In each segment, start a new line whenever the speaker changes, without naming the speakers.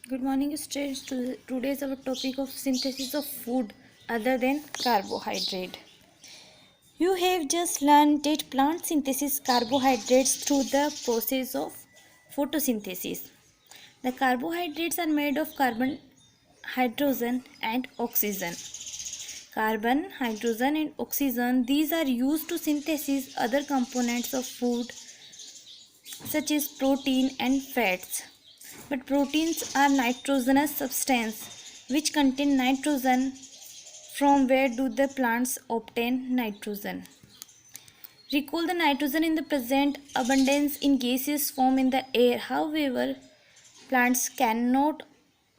Good morning, students. Today's our topic of synthesis of food other than carbohydrate. You have just learned that plants synthesize carbohydrates through the process of photosynthesis. The carbohydrates are made of carbon, hydrogen, and oxygen. Carbon, hydrogen, and oxygen, these are used to synthesize other components of food such as protein and fats. But proteins are nitrogenous substances which contain nitrogen. From where do the plants obtain nitrogen? Recall the nitrogen in the present abundance in gaseous form in the air. However, plants cannot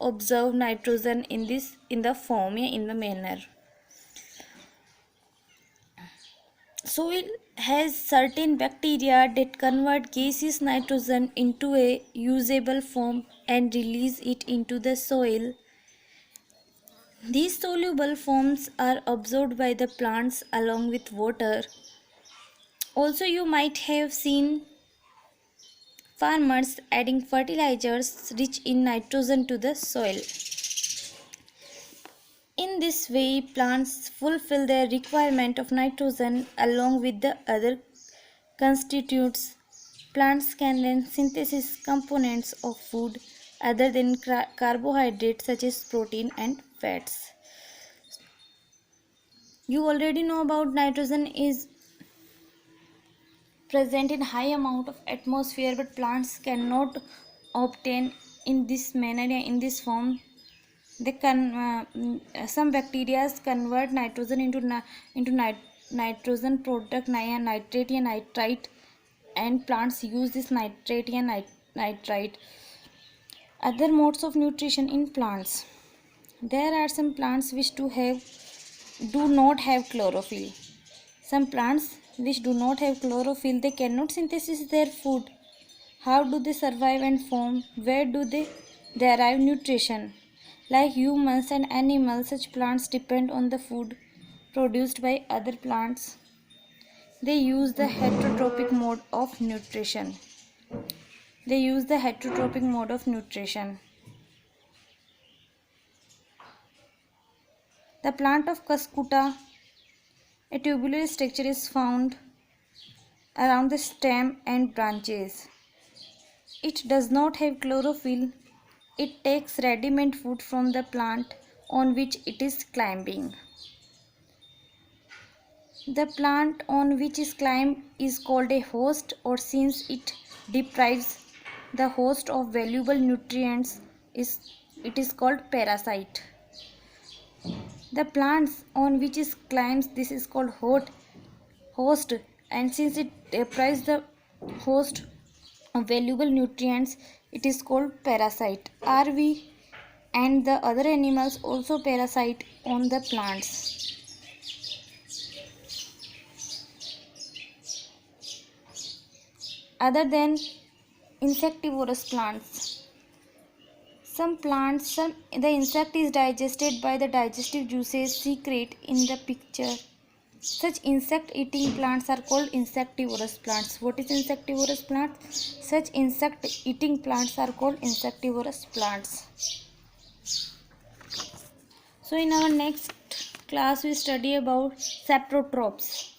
observe nitrogen in the form in the manner. Soil has certain bacteria that convert gaseous nitrogen into a usable form and release it into the soil. These soluble forms are absorbed by the plants along with water. Also, you might have seen farmers adding fertilizers rich in nitrogen to the soil. In this way, plants fulfill their requirement of nitrogen along with the other constituents. Plants can then synthesize components of food other than carbohydrates such as protein and fats. You already know about nitrogen is present in high amount of atmosphere, but plants cannot obtain in this manner, in this form. They can some bacteria convert nitrogen into nitrogen product nitrate and nitrite, and plants use this nitrate and nitrite. Other modes of nutrition in plants. There are some plants which do not have chlorophyll. Some plants which do not have chlorophyll, they cannot synthesize their food. How do they survive and form? Where do they derive nutrition? Like humans and animals, such plants depend on the food produced by other plants. They use the heterotrophic mode of nutrition. The plant of Cuscuta, a tubular structure is found around the stem and branches. It does not have chlorophyll. It takes ready-made food from the plant on which it is climbing. The plant on which is climbed is called a host, or since it deprives the host of valuable nutrients, it is called parasite. The plants on which it climbs, this is called host, and since it deprives the host of valuable nutrients, it is called parasite. Are we and the other animals also parasite on the plants? Other than insectivorous plants, the insect is digested by the digestive juices secrete in the picture. Such insect-eating plants are called insectivorous plants. What is insectivorous plant? Such insect-eating plants are called insectivorous plants. So in our next class we study about saprotrophs.